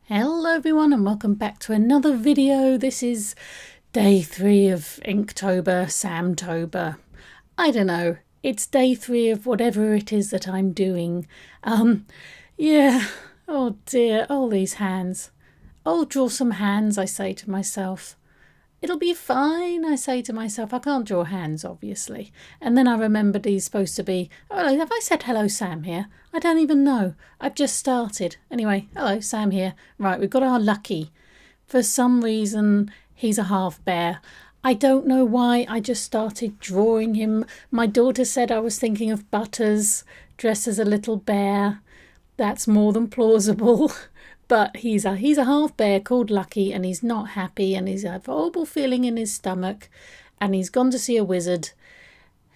Hello everyone and welcome back to another video. This is day 3 of Inktober, Samtober. I don't know. It's day 3 of whatever it is that I'm doing. Yeah. Oh dear. All these hands. I'll draw some hands, I say to myself. It'll be fine, I say to myself. I can't draw hands, obviously. And then I remembered he's supposed to be... Oh, have I said hello, Sam here? I don't even know. I've just started. Anyway, hello, Sam here. Right, we've got our Lucky. For some reason, he's a half bear. I don't know why. I just started drawing him. My daughter said I was thinking of Butters dressed as a little bear. That's more than plausible. But he's a half bear called Lucky, and he's not happy, and he's a horrible feeling in his stomach, and he's gone to see a wizard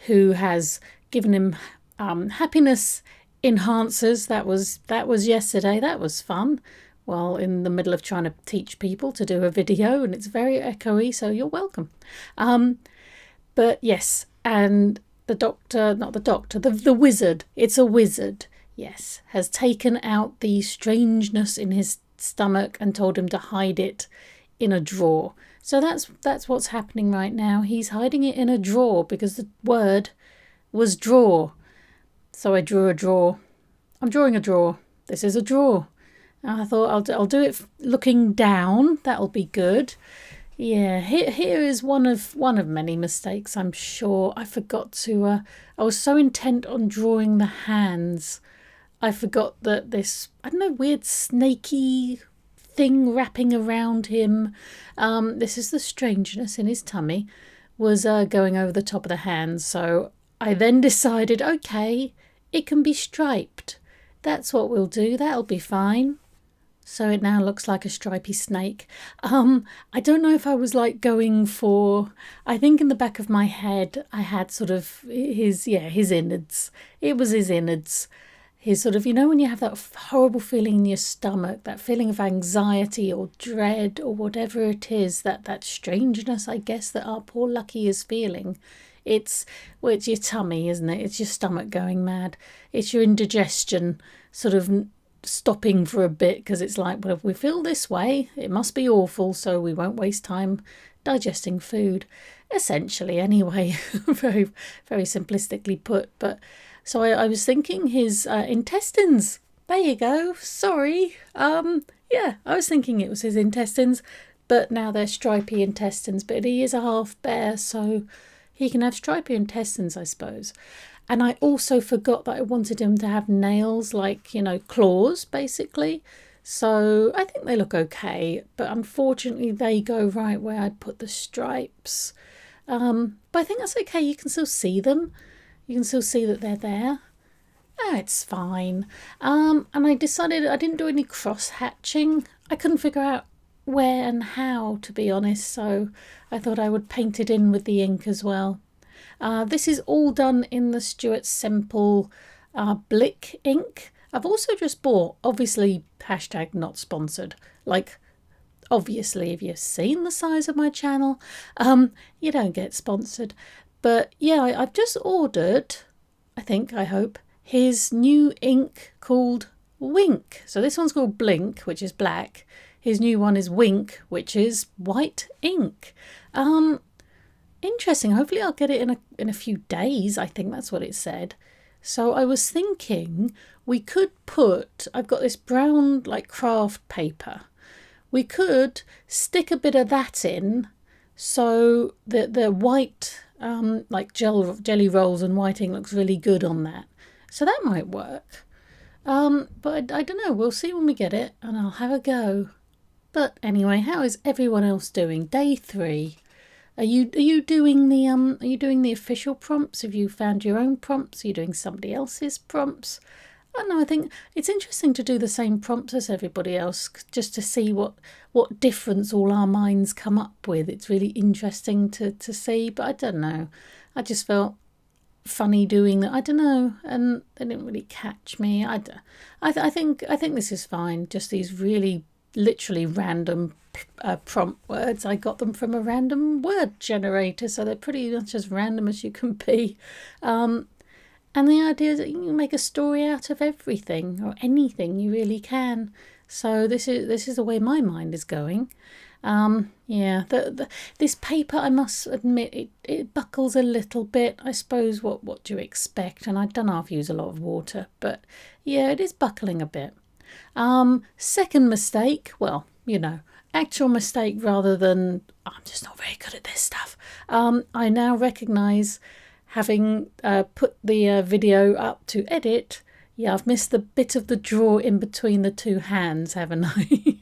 who has given him happiness enhancers. That was yesterday. That was fun. Well, in the middle of trying to teach people to do a video, and it's very echoey, so you're welcome. But yes, and the doctor, not the doctor, the wizard. It's a wizard. Yes, has taken out the strangeness in his stomach and told him to hide it in a drawer. So that's what's happening right now. He's hiding it in a drawer because the word was drawer. So I drew a drawer. I'm drawing a drawer. This is a drawer. I thought I'll do it looking down. That'll be good. Yeah, here is one of many mistakes, I'm sure. I forgot to. I was so intent on drawing the hands. I forgot that this, I don't know, weird snaky thing wrapping around him. This is the strangeness in his tummy, was going over the top of the hands. So I then decided, okay, it can be striped. That's what we'll do. That'll be fine. So it now looks like a stripy snake. I don't know if I was like going for, I think in the back of my head I had sort of his innards. It was his innards. His sort of, you know, when you have that horrible feeling in your stomach, that feeling of anxiety or dread or whatever it is, that strangeness, I guess, that our poor Lucky is feeling. It's your tummy, isn't it? It's your stomach going mad. It's your indigestion sort of stopping for a bit because it's like, well, if we feel this way, it must be awful, so we won't waste time digesting food. Essentially, anyway, very, very simplistically put, but... So I was thinking his intestines. There you go. Sorry. Yeah, I was thinking it was his intestines, but now they're stripy intestines. But he is a half bear, so he can have stripy intestines, I suppose. And I also forgot that I wanted him to have nails, like, you know, claws, basically. So I think they look okay, but unfortunately they go right where I put the stripes. But I think that's okay. You can still see them. You can still see that they're there. Oh, it's fine. And I decided I didn't do any cross hatching. I couldn't figure out where and how, to be honest, so I thought I would paint it in with the ink as well. This is all done in the Stuart Semple Blick ink. I've also just bought, obviously, hashtag not sponsored, like, obviously, if you've seen the size of my channel, you don't get sponsored. But yeah, I've just ordered, I hope, his new ink called Wink. So this one's called Blink, which is black. His new one is Wink, which is white ink. Interesting. Hopefully I'll get it in a few days. I think that's what it said. So I was thinking we could put, I've got this brown like craft paper. We could stick a bit of that in so that the white... like jelly rolls and white ink looks really good on that. So that might work. But I don't know. We'll see when we get it and I'll have a go. But anyway, how is everyone else doing? Day 3. Are you doing the official prompts? Have you found your own prompts? Are you doing somebody else's prompts? I don't know, I think it's interesting to do the same prompts as everybody else just to see what difference all our minds come up with. It's really interesting to see, but I don't know. I just felt funny doing that. I don't know, and they didn't really catch me. I think this is fine. Just these really literally random prompt words. I got them from a random word generator, so they're pretty much as random as you can be. And the idea is that you can make a story out of everything or anything, you really can. So this is the way my mind is going. Yeah, this paper, I must admit, it buckles a little bit. I suppose what do you expect? And I don't know if I use a lot of water, but yeah, it is buckling a bit. Second mistake, well, actual mistake rather than I'm just not very good at this stuff. I now recognise, having put the video up to edit, yeah, I've missed the bit of the draw in between the two hands, haven't I?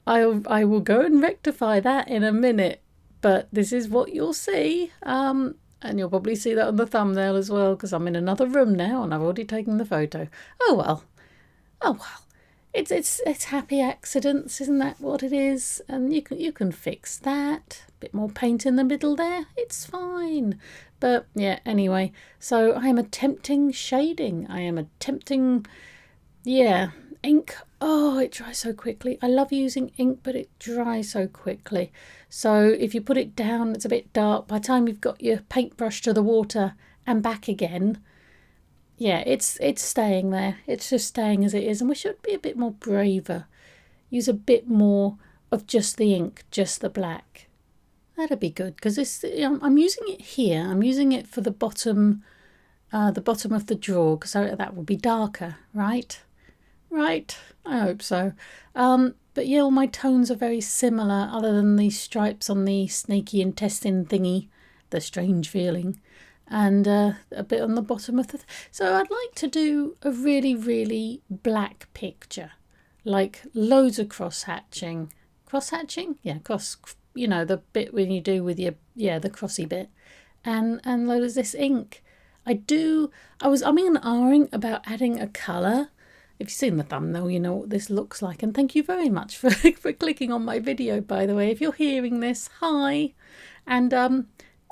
I will go and rectify that in a minute, but this is what you'll see. And you'll probably see that on the thumbnail as well, because I'm in another room now and I've already taken the photo. Oh well. It's happy accidents, isn't that what it is? And you can fix that. A bit more paint in the middle there. It's fine. But yeah, anyway, so I am attempting shading. I am attempting, yeah, ink. Oh, it dries so quickly. I love using ink, but it dries so quickly. So if you put it down, it's a bit dark. By the time you've got your paintbrush to the water and back again, yeah, it's staying there. It's just staying as it is. And we should be a bit more braver. Use a bit more of just the ink, just the black. That'd be good, because this, I'm using it here. I'm using it for the bottom of the drawer, because that will be darker, right? Right, I hope so. But yeah, all my tones are very similar, other than these stripes on the snaky intestine thingy, the strange feeling, and a bit on the bottom of the... So I'd like to do a really, really black picture, like loads of cross-hatching. Cross-hatching? Yeah, the bit when you do with your, the crossy bit, and loads of this ink. I'm ahhing about adding a colour. If you've seen the thumbnail, you know what this looks like. And thank you very much for clicking on my video, by the way. If you're hearing this, hi. And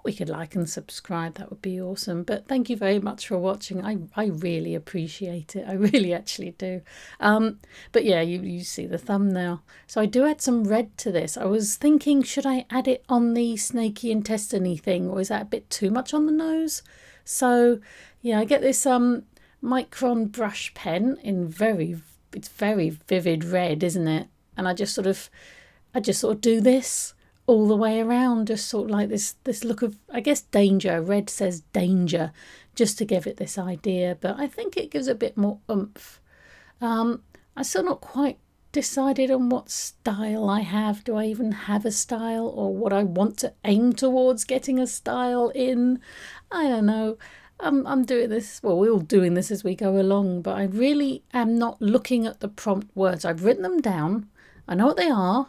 we could like and subscribe. That would be awesome. But thank you very much for watching. I really appreciate it. I really actually do. But yeah, you see the thumbnail. So I do add some red to this. I was thinking, should I add it on the snaky intestine-y thing, or is that a bit too much on the nose? So yeah, I get this Micron brush pen in it's very vivid red, isn't it? And I just sort of do this all the way around, just sort of like this look of, I guess, danger. Red says danger, just to give it this idea, but I think it gives a bit more oomph. I'm still not quite decided on what style I have. Do I even have a style, or what I want to aim towards getting a style in? I don't know. I'm doing this, well, we're all doing this as we go along, but I really am not looking at the prompt words. I've written them down. I know what they are.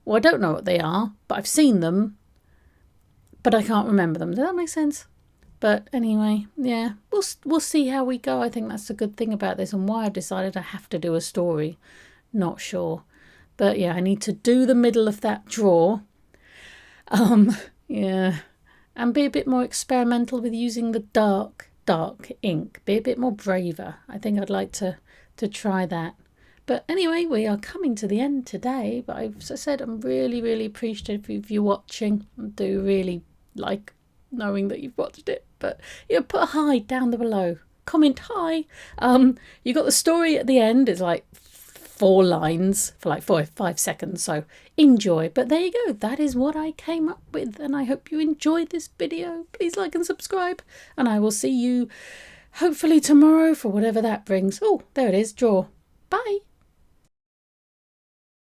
Well, I don't know what they are, but I've seen them, but I can't remember them. Does that make sense? But anyway, yeah, we'll see how we go. I think that's the good thing about this, and why I've decided I have to do a story. Not sure. But yeah, I need to do the middle of that drawer. Yeah. And be a bit more experimental with using the dark ink. Be a bit more braver. I think I'd like to try that. But anyway, we are coming to the end today. But as I said, I'm really, really appreciative of you watching. I do really like knowing that you've watched it. But put a hi down below. Comment hi. You got the story at the end. It's like 4 lines for like 5 seconds, so enjoy. But there you go, that is what I came up with, and I hope you enjoyed this video. Please like and subscribe, and I will see you hopefully tomorrow for whatever that brings. Oh, there it is, draw. Bye.